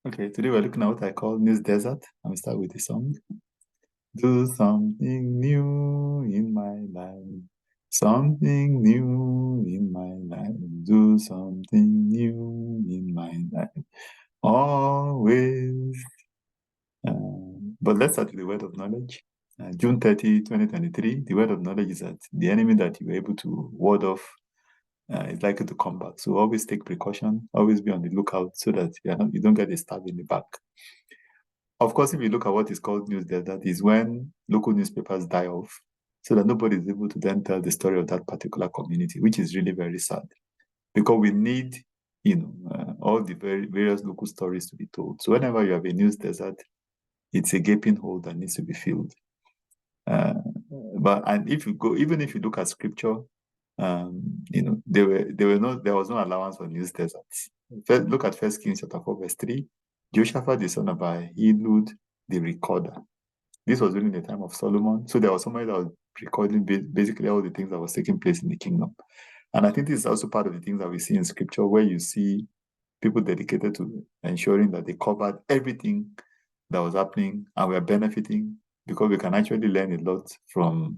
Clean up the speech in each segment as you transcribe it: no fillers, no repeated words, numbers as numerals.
Okay, today we're looking at what I call News Desert, and we start with the song. Do something new in my life. Something new in my life. Do something new in my life. Always. But let's start with the word of knowledge. June 30, 2023, the word of knowledge is that the enemy that you were able to ward off is likely to come back. So always take precaution, always be on the lookout so that you don't get a stab in the back. Of course, if you look at what is called news death, that is when local newspapers die off, so that nobody is able to then tell the story of that particular community, which is really very sad. Because we need, all the various local stories to be told. So whenever you have a news desert, it's a gaping hole that needs to be filled. Even if you look at scripture, there was no allowance for news deserts. Look at 1 Kings chapter 4, verse 3. Jehoshaphat, the son of Ahilud, the recorder. This was during the time of Solomon. So there was somebody that was recording basically all the things that was taking place in the kingdom. And I think this is also part of the things that we see in scripture, where you see people dedicated to ensuring that they covered everything that was happening, and we are benefiting because we can actually learn a lot from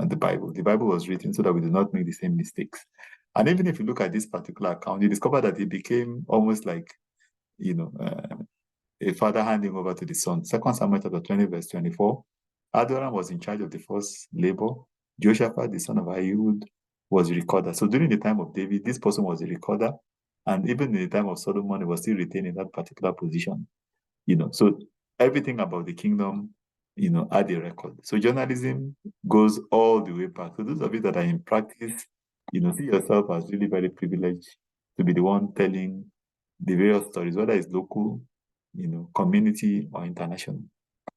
the Bible. The Bible was written so that we do not make the same mistakes. And even if you look at this particular account, you discover that it became almost like, a father handing over to the son. 2 Samuel chapter 20, verse 24. Adoram was in charge of the first labor. Jehoshaphat, the son of Ahihud, was a recorder. So during the time of David, this person was a recorder. And even in the time of Solomon, he was still retaining that particular position. So everything about the kingdom, had a record. So journalism goes all the way back. So those of you that are in practice, see yourself as really very privileged to be the one telling the various stories, whether it's local, community or international.